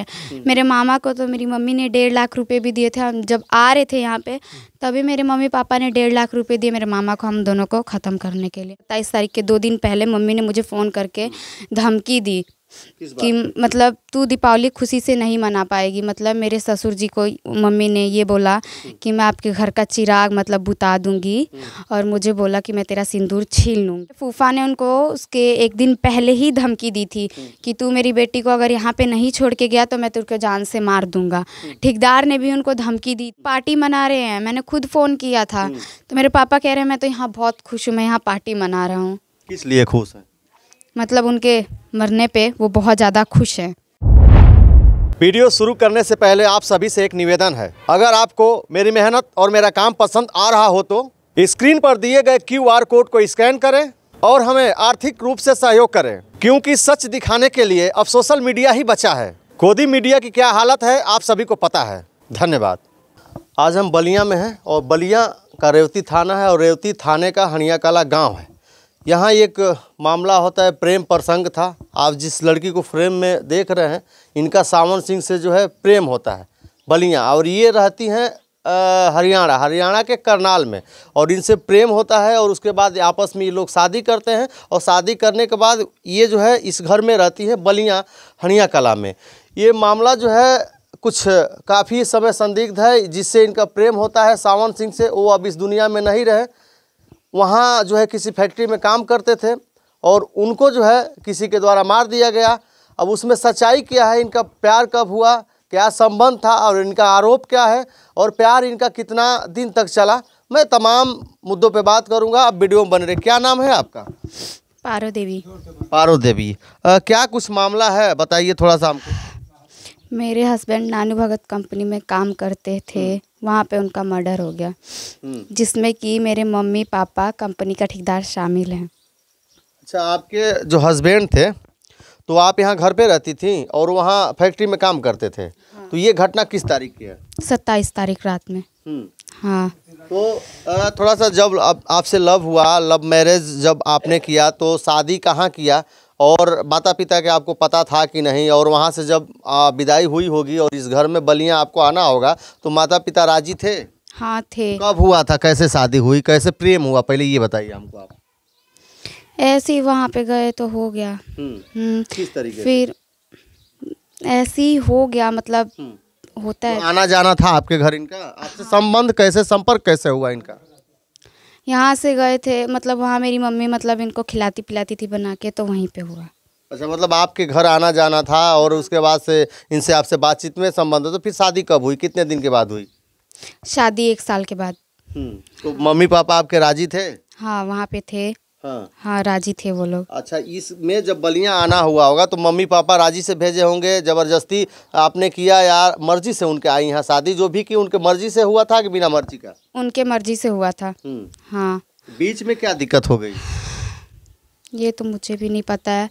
पे। मेरे मामा को तो मेरी मम्मी ने 1.5 लाख रुपए भी दिए थे। हम जब आ रहे थे यहाँ पे तभी मेरे मम्मी पापा ने 1.5 लाख रुपए दिए मेरे मामा को, हम दोनों को ख़त्म करने के लिए। 27 तारीख के 2 दिन पहले मम्मी ने मुझे फ़ोन करके धमकी दी कि मतलब तू दीपावली खुशी से नहीं मना पाएगी। मतलब मेरे ससुर जी को मम्मी ने ये बोला कि मैं आपके घर का चिराग मतलब बुता दूंगी, और मुझे बोला कि मैं तेरा सिंदूर छीन लूँगी। फूफा ने उनको उसके 1 दिन पहले ही धमकी दी थी कि तू मेरी बेटी को अगर यहाँ पे नहीं छोड़ के गया तो मैं तुझको जान से मार दूंगा। ठेकेदार ने भी उनको धमकी दी। पार्टी मना रहे हैं, मैंने खुद फ़ोन किया था तो मेरे पापा कह रहे हैं मैं तो यहाँ बहुत खुश हूँ, मैं यहाँ पार्टी मना रहा हूँ। किस लिए खुश है? मतलब उनके मरने पे वो बहुत ज़्यादा खुश हैं। वीडियो शुरू करने से पहले आप सभी से एक निवेदन है, अगर आपको मेरी मेहनत और मेरा काम पसंद आ रहा हो तो स्क्रीन पर दिए गए QR कोड को स्कैन करें और हमें आर्थिक रूप से सहयोग करें, क्योंकि सच दिखाने के लिए अब सोशल मीडिया ही बचा है। गोदी मीडिया की क्या हालत है आप सभी को पता है। धन्यवाद। आज हम बलिया में हैं और बलिया का रेवती थाना है और रेवती थाने का हनिया कला गाँव है। यहाँ एक मामला होता है, प्रेम प्रसंग था। आप जिस लड़की को फ्रेम में देख रहे हैं इनका सावन सिंह से जो है प्रेम होता है बलिया, और ये रहती हैं हरियाणा के करनाल में, और इनसे प्रेम होता है और उसके बाद आपस में ये लोग शादी करते हैं और शादी करने के बाद ये जो है इस घर में रहती है बलिया हनिया कला में। ये मामला जो है कुछ काफ़ी समय संदिग्ध है, जिससे इनका प्रेम होता है सावन सिंह से। वो अब इस दुनिया में नहीं रहे, वहाँ जो है किसी फैक्ट्री में काम करते थे और उनको जो है किसी के द्वारा मार दिया गया। अब उसमें सच्चाई क्या है, इनका प्यार कब हुआ, क्या संबंध था और इनका आरोप क्या है और प्यार इनका कितना दिन तक चला, मैं तमाम मुद्दों पे बात करूंगा। अब वीडियो में बने रहे। क्या नाम है आपका? पारो देवी। पारो देवी। क्या कुछ मामला है बताइए थोड़ा सा हमको। मेरे हस्बैंड नानू भगत कंपनी में काम करते थे, वहाँ पे उनका मर्डर हो गया, जिसमें कि मेरे मम्मी पापा कंपनी का ठेकेदार शामिल हैं। अच्छा, आपके जो हस्बैंड थे तो आप यहाँ घर पे रहती थी और वहाँ फैक्ट्री में काम करते थे। हाँ। तो ये घटना किस तारीख की है? 27 तारीख रात में। हाँ। तो थोड़ा सा जब आपसे लव हुआ, लव मैरिज जब आपने किया तो शादी कहाँ किया और माता पिता के आपको पता था कि नहीं? और वहाँ से जब विदाई हुई होगी और इस घर में बलिया आपको आना होगा तो माता पिता राजी थे? हाँ थे। कब हुआ था, कैसे शादी हुई, कैसे प्रेम हुआ, पहले ये बताइए हमको आप। ऐसे ही वहाँ पे गए तो हो गया। किस तरीके? फिर ऐसे ही हो गया, मतलब होता है। तो आना जाना था आपके घर इनका? आपसे संबंध कैसे, संपर्क कैसे हुआ इनका? यहाँ से गए थे, मतलब वहाँ मेरी मम्मी मतलब इनको खिलाती पिलाती थी बना के, तो वहीं पे हुआ। अच्छा, मतलब आपके घर आना जाना था और उसके बाद से इनसे आपसे बातचीत में संबंध। तो फिर शादी कब हुई, कितने दिन के बाद हुई? शादी 1 साल के बाद। तो मम्मी पापा आपके राजी थे? हाँ, वहाँ पे थे। हाँ, राजी थे वो लोग। अच्छा, इसमें जब बलिया आना हुआ होगा तो मम्मी पापा राजी से भेजे होंगे, जबरदस्ती आपने किया या मर्जी से उनके आई यहाँ शादी? जो भी की उनके मर्जी से हुआ था कि बिना मर्जी का? उनके मर्जी से हुआ था। हाँ। बीच में क्या दिक्कत हो गई ये तो मुझे भी नहीं पता है,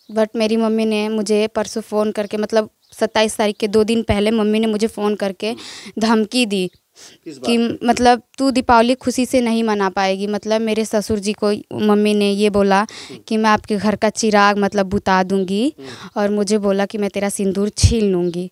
बट मेरी मम्मी ने मुझे परसों फ़ोन करके, मतलब 27 तारीख के 2 दिन पहले मम्मी ने मुझे फ़ोन करके धमकी दी कि मतलब तू दीपावली खुशी से नहीं मना पाएगी। मतलब मेरे ससुर जी को मम्मी ने ये बोला कि मैं आपके घर का चिराग मतलब बुता दूंगी, और मुझे बोला कि मैं तेरा सिंदूर छीन लूँगी।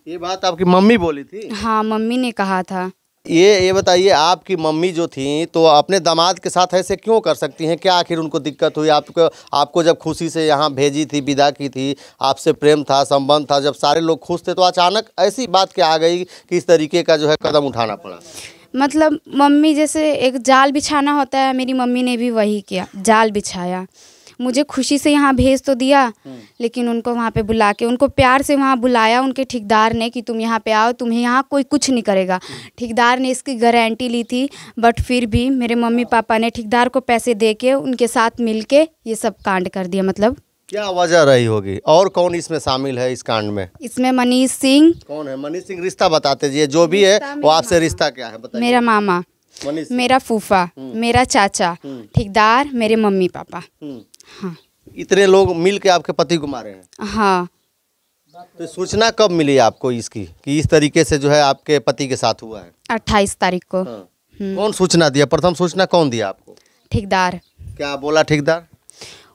ये बात आपकी मम्मी बोली थी? हाँ, मम्मी ने कहा था। ये बताइए, आपकी मम्मी जो थी तो अपने दामाद के साथ ऐसे क्यों कर सकती हैं? क्या आखिर उनको दिक्कत हुई? आपको जब खुशी से यहाँ भेजी थी, विदा की थी, आपसे प्रेम था, संबंध था, जब सारे लोग खुश थे, तो अचानक ऐसी बात क्या आ गई कि इस तरीके का जो है कदम उठाना पड़ा? मतलब मम्मी जैसे एक जाल बिछाना होता है, मेरी मम्मी ने भी वही किया, जाल बिछाया। मुझे खुशी से यहाँ भेज तो दिया, लेकिन उनको वहाँ पे बुला के, उनको प्यार से वहाँ बुलाया उनके ठेकेदार ने कि तुम यहाँ पे आओ, तुम्हें यहाँ कोई कुछ नहीं करेगा। ठेकेदार ने इसकी गारंटी ली थी, बट फिर भी मेरे मम्मी पापा ने ठेकेदार को पैसे दे के उनके साथ मिल के ये सब कांड कर दिया। मतलब क्या वजह रही होगी? और कौन इसमें शामिल है इस कांड में? इसमें मनीष सिंह। कौन है मनीष सिंह? रिश्ता बताते जी, जो भी है वो आपसे रिश्ता क्या है बताइए। मेरा मामा, मेरा फूफा, मेरा चाचा, ठेकेदार, मेरे मम्मी पापा। हाँ। इतने लोग मिल के आपके पति को मारे हैं? हाँ। तो सूचना कब मिली आपको इसकी कि इस तरीके से जो है आपके पति के साथ हुआ है? 28 तारीख को। हाँ। कौन सूचना दिया? प्रथम सूचना कौन दिया आपको? ठेकेदार। क्या बोला ठेकेदार?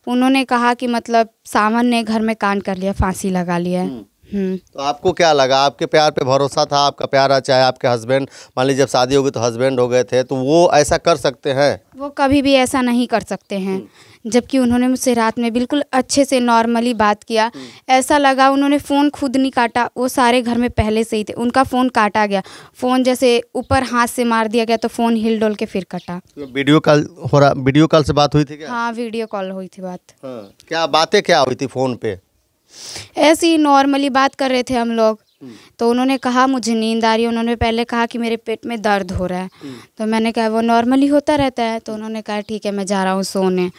उन्होंने कहा कि मतलब सावन ने घर में कांड कर लिया, फांसी लगा लिया है। तो आपको क्या लगा, आपके प्यार पे भरोसा था, आपका प्यार चाहे आपके हस्बैंड, मान लीजिए जब शादी हो गई तो हस्बैंड हो गए थे, तो वो ऐसा कर सकते हैं? वो कभी भी ऐसा नहीं कर सकते हैं। जबकि उन्होंने मुझसे रात में बिल्कुल अच्छे से नॉर्मली बात किया। ऐसा लगा उन्होंने फ़ोन खुद नहीं काटा, वो सारे घर में पहले से ही थे। उनका फ़ोन काटा गया, फ़ोन जैसे ऊपर हाथ से मार दिया गया तो फ़ोन हिल डोल के फिर कटा। तो वीडियो कॉल हो रहा, वीडियो कॉल से बात हुई थी क्या? हाँ, वीडियो कॉल हुई थी बात। हाँ, क्या बातें क्या हुई थी फ़ोन पे? ऐसे ही नॉर्मली बात कर रहे थे हम लोग। तो उन्होंने कहा मुझे नींद आ रही है। उन्होंने पहले कहा कि मेरे पेट में दर्द हो रहा है। तो मैंने कहा वो नॉर्मली होता रहता है। तो उन्होंने कहा ठीक है मैं जा रहा हूँ सोने।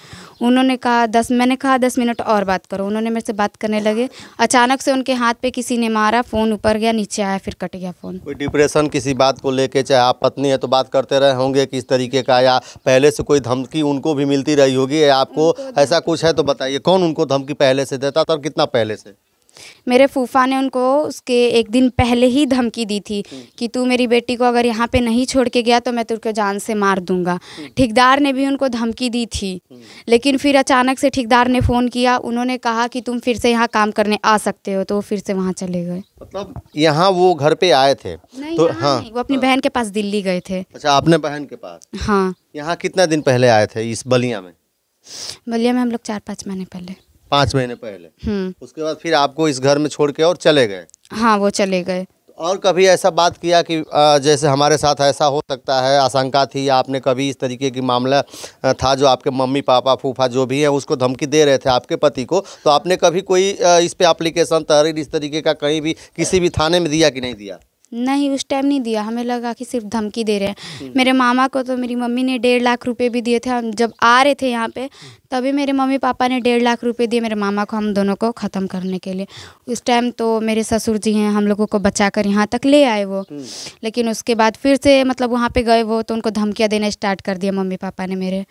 उन्होंने कहा मैंने कहा 10 मिनट और बात करो। उन्होंने मेरे से बात करने लगे। अचानक से उनके हाथ पे किसी ने मारा, फ़ोन ऊपर गया, नीचे आया, फिर कट गया फ़ोन। कोई डिप्रेशन किसी बात को लेके, चाहे आप पत्नी है तो बात करते रहे होंगे किस तरीके का, या पहले से कोई धमकी उनको भी मिलती रही होगी, आपको ऐसा कुछ है तो बताइए। कौन उनको धमकी पहले से देता था और कितना पहले से? मेरे फूफा ने उनको उसके एक दिन पहले ही धमकी दी थी कि तू मेरी बेटी को अगर यहाँ पे नहीं छोड़ के गया तो मैं तुझको जान से मार दूंगा। ठेकेदार ने भी उनको धमकी दी थी। लेकिन फिर अचानक से ठेकेदार ने फ़ोन किया। उन्होंने कहा कि तुम फिर से यहाँ काम करने आ सकते हो, तो वो फिर से वहाँ चले गए। मतलब यहाँ वो घर पे आए थे? नहीं, तो हाँ नहीं, वो अपनी बहन के पास दिल्ली गए थे। अच्छा, आपने बहन के पास? हाँ। यहाँ कितना दिन पहले आए थे इस बलिया में? बलिया में हम लोग 4-5 महीने पहले। 5 महीने पहले। उसके बाद फिर आपको इस घर में छोड़ के और चले गए? हाँ, वो चले गए। और कभी ऐसा बात किया कि जैसे हमारे साथ ऐसा हो सकता है, आशंका थी, आपने कभी इस तरीके की मामला था जो आपके मम्मी पापा फूफा जो भी हैं उसको धमकी दे रहे थे आपके पति को, तो आपने कभी कोई इस पे एप्लीकेशन तहरीर इस तरीके का कहीं भी किसी भी थाने में दिया कि नहीं दिया? नहीं, उस टाइम नहीं दिया। हमें लगा कि सिर्फ धमकी दे रहे हैं। मेरे मामा को तो मेरी मम्मी ने 1.5 लाख रुपए भी दिए थे। हम जब आ रहे थे यहाँ पे तभी मेरे मम्मी पापा ने 1.5 लाख रुपए दिए मेरे मामा को, हम दोनों को ख़त्म करने के लिए। उस टाइम तो मेरे ससुर जी हैं, हम लोगों को बचा कर यहाँ तक ले आए वो। लेकिन उसके बाद फिर से मतलब वहाँ पे गए वो, तो उनको धमकियाँ देना स्टार्ट कर दिया मम्मी पापा ने मेरे।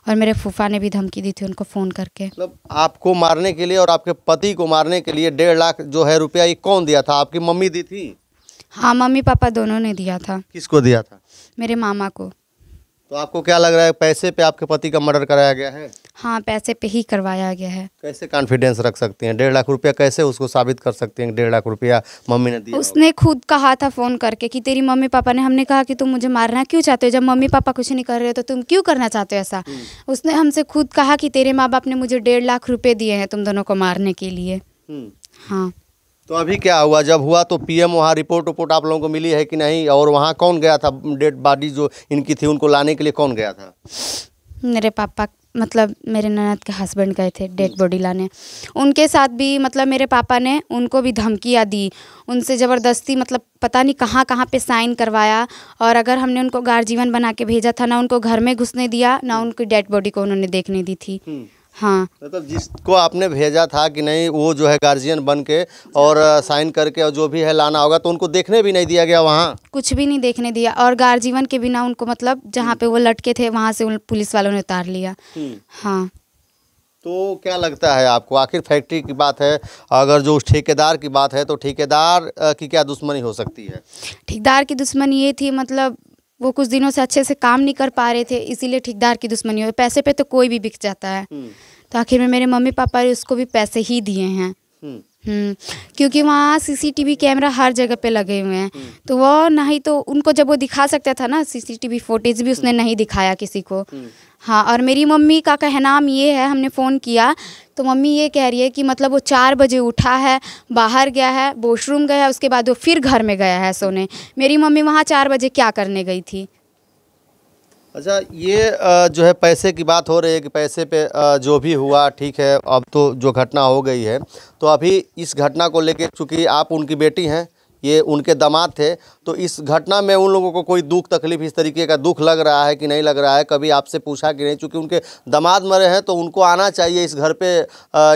और मेरे फूफा ने भी धमकी दी थी उनको फ़ोन करके। मतलब आपको मारने के लिए और आपके पति को मारने के लिए 1.5 लाख जो है रुपया, ये कौन दिया था? आपकी मम्मी दी थी? हाँ, मम्मी पापा दोनों ने दिया था। किसको दिया था? मेरे मामा को। तो आपको क्या लग रहा है, पैसे पे आपके पति का मर्डर कराया गया है? हाँ, पैसे पे ही करवाया गया है। कैसे कॉन्फिडेंस रख सकती हैं? 1.5 लाख रुपया कैसे उसको साबित कर सकती हैं 1.5 लाख रुपया मम्मी ने दिया? उसने खुद कहा था फ़ोन करके कि तेरी मम्मी पापा ने, हमने कहा कि तुम मुझे मारना क्यों चाहते हो, जब मम्मी पापा कुछ नहीं कर रहे हो तो तुम क्यों करना चाहते हो ऐसा। उसने हमसे खुद कहा कि तेरे माँ बाप ने मुझे 1.5 लाख रुपए दिए हैं तुम दोनों को मारने के लिए। हाँ। तो अभी क्या हुआ? जब हुआ तो पीएम वहाँ रिपोर्ट आप लोगों को मिली है कि नहीं? और वहाँ कौन गया था? डेड बॉडी जो इनकी थी उनको लाने के लिए कौन गया था? मेरे पापा मतलब मेरे ननद के हस्बैंड गए थे डेड बॉडी लाने। उनके साथ भी मतलब मेरे पापा ने उनको भी धमकियाँ दी, उनसे ज़बरदस्ती मतलब पता नहीं कहाँ कहाँ पे साइन करवाया। और अगर हमने उनको गार्जियन बना के भेजा था, ना उनको घर में घुसने दिया, ना उनकी डेड बॉडी को उन्होंने देखने दी थी। हाँ, मतलब जिसको आपने भेजा था कि नहीं वो जो है गार्जियन बन के और साइन करके और जो भी है लाना होगा, तो उनको देखने भी नहीं दिया गया? वहाँ कुछ भी नहीं देखने दिया। और गार्जियन के बिना उनको मतलब जहाँ पे वो लटके थे वहाँ से पुलिस वालों ने उतार लिया। हाँ। तो क्या लगता है आपको, आखिर फैक्ट्री की बात है, अगर जो उस ठेकेदार की बात है तो ठेकेदार की क्या दुश्मनी हो सकती है? ठेकेदार की दुश्मनी ये थी मतलब वो कुछ दिनों से अच्छे से काम नहीं कर पा रहे थे, इसीलिए ठेकेदार की दुश्मनी हो। पैसे पे तो कोई भी बिक जाता है। तो आखिर में मेरे मम्मी पापा ने उसको भी पैसे ही दिए हैं। क्योंकि वहाँ सीसीटीवी कैमरा हर जगह पे लगे हुए हैं। तो वो नहीं तो उनको जब वो दिखा सकता था ना, सीसीटीवी फुटेज भी उसने नहीं दिखाया किसी को। हाँ, और मेरी मम्मी का कहना ये है, हमने फ़ोन किया तो मम्मी ये कह रही है कि मतलब वो 4 बजे उठा है, बाहर गया है, वॉशरूम गया है, उसके बाद वो फिर घर में गया है सोने। मेरी मम्मी वहाँ 4 बजे क्या करने गई थी? अच्छा, ये जो है पैसे की बात हो रही है कि पैसे पे जो भी हुआ ठीक है, अब तो जो घटना हो गई है, तो अभी इस घटना को लेके चूँकि आप उनकी बेटी हैं, ये उनके दामाद थे, तो इस घटना में उन लोगों को कोई दुख तकलीफ इस तरीके का दुख लग रहा है कि नहीं लग रहा है? कभी आपसे पूछा कि नहीं? चूँकि उनके दामाद मरे हैं तो उनको आना चाहिए इस घर पे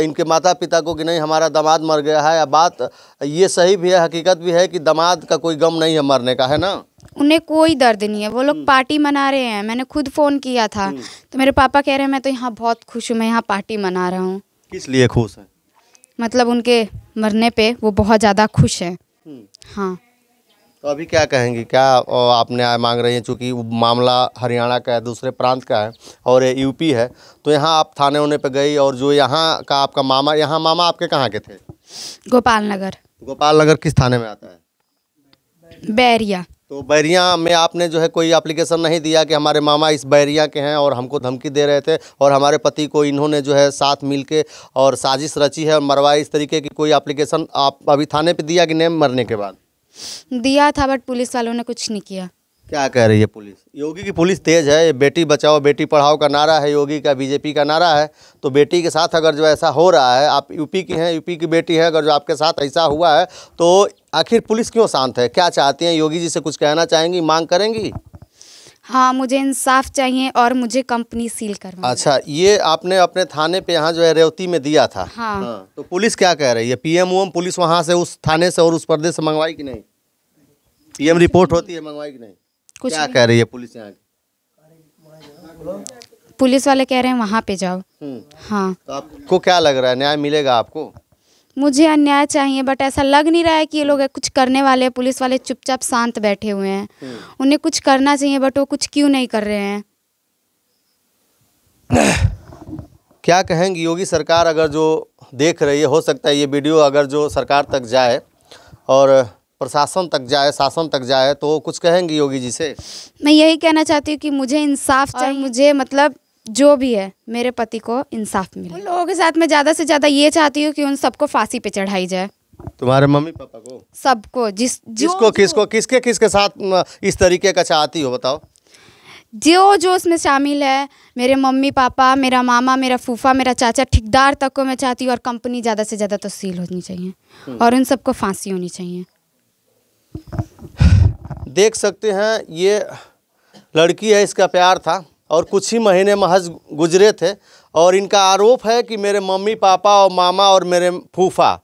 इनके माता पिता को कि नहीं हमारा दामाद मर गया है। या बात ये सही भी है, हकीकत भी है कि दामाद का कोई गम नहीं है मरने का, है ना? उन्हें कोई दर्द नहीं है, वो लोग पार्टी मना रहे हैं। मैंने खुद फ़ोन किया था तो मेरे पापा कह रहे हैं मैं तो यहाँ बहुत खुश हूँ, मैं यहाँ पार्टी मना रहा हूँ। किस लिए खुश है? मतलब उनके मरने पे वो बहुत ज़्यादा खुश है। हाँ। तो अभी क्या कहेंगी, क्या आपने मांग रही हैं? चूँकि मामला हरियाणा का है, दूसरे प्रांत का है और ये यूपी है, तो यहाँ आप थाने होने पे गई और जो यहाँ का आपका मामा, यहाँ मामा आपके कहाँ के थे? गोपाल नगर। गोपाल नगर किस थाने में आता है? बैरिया। तो बैरिया में आपने जो है कोई एप्लीकेशन नहीं दिया कि हमारे मामा इस बैरिया के हैं और हमको धमकी दे रहे थे और हमारे पति को इन्होंने जो है साथ मिलके और साजिश रची है और मरवाई, इस तरीके की कोई एप्लीकेशन आप अभी थाने पे दिया कि नहीं मरने के बाद? दिया था बट पुलिस वालों ने कुछ नहीं किया। क्या कह रही है पुलिस? योगी की पुलिस तेज है, बेटी बचाओ बेटी पढ़ाओ का नारा है योगी का, बीजेपी का नारा है। तो बेटी के साथ अगर जो ऐसा हो रहा है, आप यूपी की हैं, यूपी की बेटी है, अगर जो आपके साथ ऐसा हुआ है तो आखिर पुलिस क्यों शांत है? क्या चाहती हैं? योगी जी से कुछ कहना चाहेंगी, मांग करेंगी? हाँ, मुझे इंसाफ चाहिए और मुझे कंपनी सील करवानी। अच्छा, ये आपने अपने थाने पे यहाँ जो है रेवती में दिया था? हाँ। तो पुलिस क्या कह रही है? पीएम पुलिस वहाँ से उस थाने से और उस पर्दे से मंगवाई कि नहीं? पीएम रिपोर्ट होती है, मंगवाई कि नहीं? कुछ क्या कह रही है पुलिस यहाँ की? पुलिस वाले कह रहे हैं वहाँ पे जाओ। हाँ। तो आपको क्या लग रहा है, न्याय मिलेगा आपको? मुझे अन्याय चाहिए बट ऐसा लग नहीं रहा है कि ये लोग कुछ करने वाले हैं। पुलिस वाले चुपचाप शांत बैठे हुए हैं। उन्हें कुछ करना चाहिए बट वो कुछ क्यों नहीं कर रहे हैं? क्या कहेंगी योगी सरकार अगर जो देख रही है? हो सकता है ये वीडियो अगर जो सरकार तक जाए और प्रशासन तक जाए, शासन तक जाए, तो कुछ कहेंगी योगी जी से? मैं यही कहना चाहती हूँ कि मुझे इंसाफ चाहिए। मुझे मतलब जो भी है मेरे पति को इंसाफ मिले। उन लोगों के साथ मैं ज़्यादा से ज़्यादा ये चाहती हूँ कि उन सबको फांसी पे चढ़ाई जाए। तुम्हारे मम्मी पापा को? सबको। किसके साथ इस तरीके का चाहती हो बताओ? जो उसमें शामिल है, मेरे मम्मी पापा, मेरा मामा, मेरा फूफा, मेरा चाचा, ठेकेदार तक को मैं चाहती हूँ। और कंपनी ज़्यादा से ज़्यादा तो सील होनी चाहिए और उन सबको फांसी होनी चाहिए। देख सकते हैं ये लड़की है, इसका प्यार था और कुछ ही महीने महज गुजरे थे और इनका आरोप है कि मेरे मम्मी पापा और मामा और मेरे फूफा।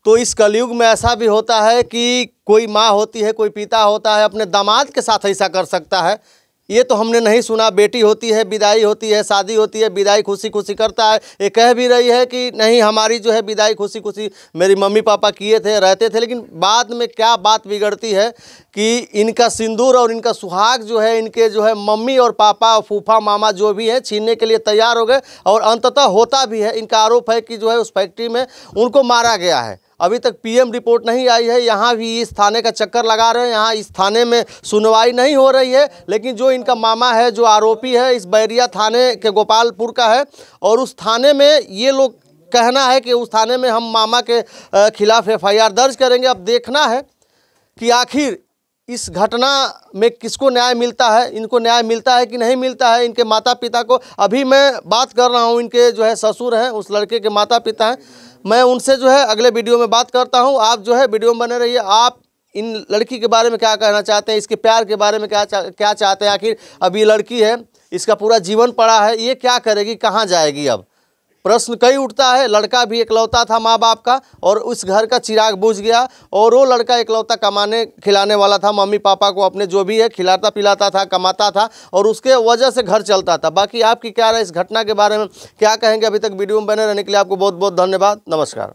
तो इस कलयुग में ऐसा भी होता है कि कोई माँ होती है, कोई पिता होता है, अपने दामाद के साथ ऐसा कर सकता है। ये तो हमने नहीं सुना। बेटी होती है, विदाई होती है, शादी होती है, विदाई खुशी खुशी करता है। ये कह भी रही है कि नहीं हमारी जो है विदाई खुशी खुशी मेरी मम्मी पापा किए थे, रहते थे। लेकिन बाद में क्या बात बिगड़ती है कि इनका सिंदूर और इनका सुहाग जो है इनके जो है मम्मी और पापा और फूफा मामा जो भी हैं छीनने के लिए तैयार हो गए और अंततः होता भी है। इनका आरोप है कि जो है उस फैक्ट्री में उनको मारा गया है। अभी तक पीएम रिपोर्ट नहीं आई है। यहाँ भी इस थाने का चक्कर लगा रहे हैं, यहाँ इस थाने में सुनवाई नहीं हो रही है। लेकिन जो इनका मामा है, जो आरोपी है, इस बैरिया थाने के गोपालपुर का है और उस थाने में ये लोग कहना है कि उस थाने में हम मामा के खिलाफ FIR दर्ज करेंगे। अब देखना है कि आखिर इस घटना में किसको न्याय मिलता है, इनको न्याय मिलता है कि नहीं मिलता है। इनके माता पिता को अभी मैं बात कर रहा हूँ, इनके जो है ससुर हैं, उस लड़के के माता पिता हैं। मैं उनसे जो है अगले वीडियो में बात करता हूँ। आप जो है वीडियो में बने रहिए। आप इन लड़की के बारे में क्या कहना चाहते हैं, इसके प्यार के बारे में क्या चाहते हैं? आखिर अब ये लड़की है, इसका पूरा जीवन पड़ा है, ये क्या करेगी, कहाँ जाएगी? अब प्रश्न कई उठता है। लड़का भी एकलौता था माँ बाप का और उस घर का चिराग बुझ गया और वो लड़का एकलौता कमाने खिलाने वाला था, मम्मी पापा को अपने जो भी है खिलाता पिलाता था, कमाता था और उसके वजह से घर चलता था। बाकी आपकी क्या राय इस घटना के बारे में, क्या कहेंगे? अभी तक वीडियो में बने रहने के लिए आपको बहुत बहुत धन्यवाद। नमस्कार।